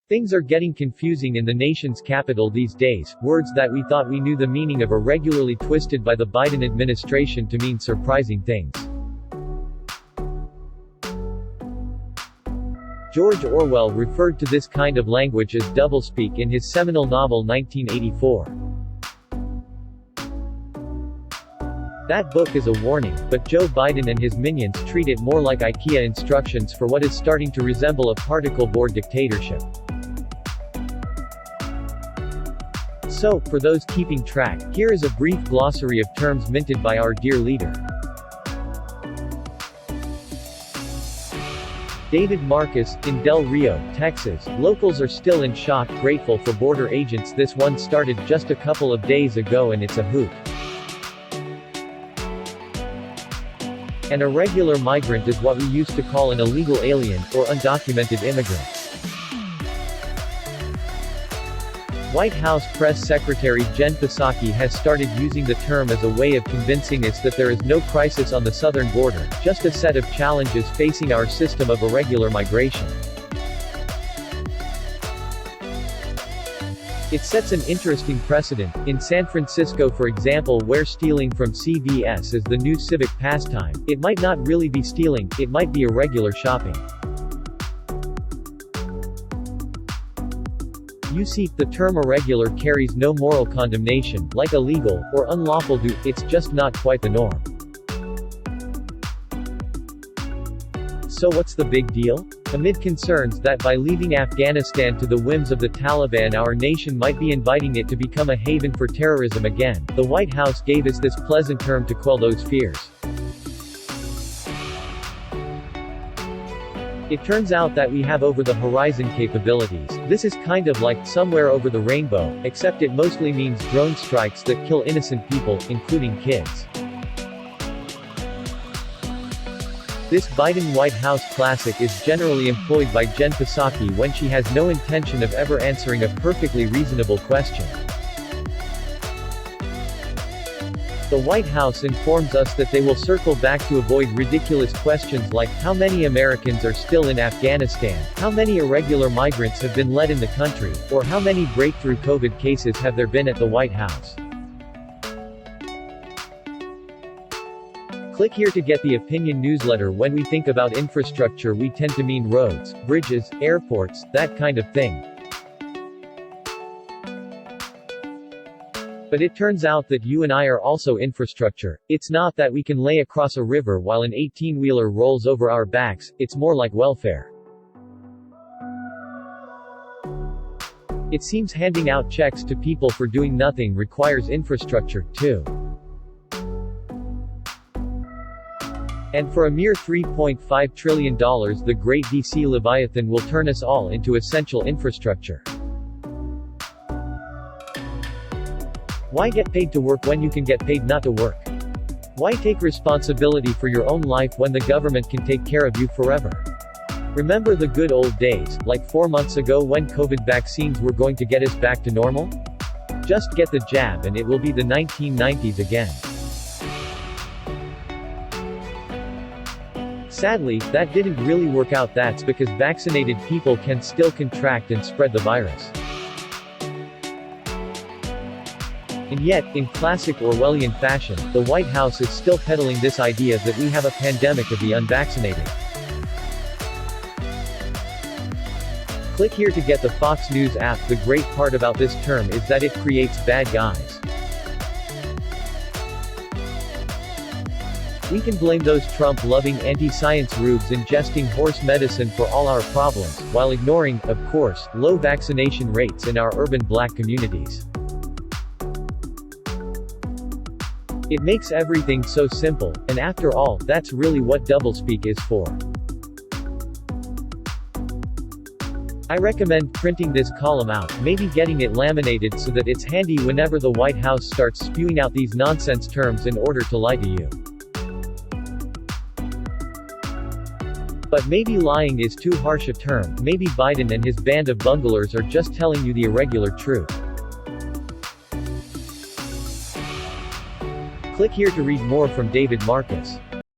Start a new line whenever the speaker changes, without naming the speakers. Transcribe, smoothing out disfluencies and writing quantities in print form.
Things are getting confusing in the nation's capital these days. Words that we thought we knew the meaning of are regularly twisted by the Biden administration to mean surprising things. George Orwell referred to this kind of language as doublespeak in his seminal novel 1984. That book is a warning, but Joe Biden and his minions treat it more like IKEA instructions for what is starting to resemble a particle board dictatorship. So, for those keeping track, here is a brief glossary of terms minted by our dear leader. David Marcus, in Del Rio, Texas. Locals are still in shock, grateful for border agents. This one started just a couple of days ago and it's a hoot. An irregular migrant is what we used to call an illegal alien, or undocumented immigrant. White House Press Secretary Jen Psaki has started using the term as a way of convincing us that there is no crisis on the southern border, just a set of challenges facing our system of irregular migration. It sets an interesting precedent. In San Francisco, for example, where stealing from CVS is the new civic pastime, it might not really be stealing, it might be irregular shopping. You see, the term irregular carries no moral condemnation, like illegal, or unlawful it's just not quite the norm. So what's the big deal? Amid concerns that by leaving Afghanistan to the whims of the Taliban our nation might be inviting it to become a haven for terrorism again, the White House gave us this pleasant term to quell those fears. It turns out that we have over-the-horizon capabilities. This is kind of like somewhere over the rainbow, except it mostly means drone strikes that kill innocent people, including kids. This Biden White House classic is generally employed by Jen Psaki when she has no intention of ever answering a perfectly reasonable question. The White House informs us that they will circle back to avoid ridiculous questions like, how many Americans are still in Afghanistan, how many irregular migrants have been let in the country, or how many breakthrough COVID cases have there been at the White House. Click here to get the opinion newsletter. When we think about infrastructure we tend to mean roads, bridges, airports, that kind of thing. But it turns out that you and I are also infrastructure. It's not that we can lay across a river while an 18-wheeler rolls over our backs, it's more like welfare. It seems handing out checks to people for doing nothing requires infrastructure, too. And for a mere $3.5 trillion the great DC Leviathan will turn us all into essential infrastructure. Why get paid to work when you can get paid not to work? Why take responsibility for your own life when the government can take care of you forever? Remember the good old days, like 4 months ago when COVID vaccines were going to get us back to normal? Just get the jab and it will be the 1990s again. Sadly, that didn't really work out. That's because vaccinated people can still contract and spread the virus. And yet, in classic Orwellian fashion, the White House is still peddling this idea that we have a pandemic of the unvaccinated. Click here to get the Fox News app. The great part about this term is that it creates bad guys. We can blame those Trump-loving anti-science rubes ingesting horse medicine for all our problems, while ignoring, of course, low vaccination rates in our urban black communities. It makes everything so simple, and after all, that's really what doublespeak is for. I recommend printing this column out, maybe getting it laminated so that it's handy whenever the White House starts spewing out these nonsense terms in order to lie to you. But maybe lying is too harsh a term, maybe Biden and his band of bunglers are just telling you the irregular truth. Click here to read more from David Marcus.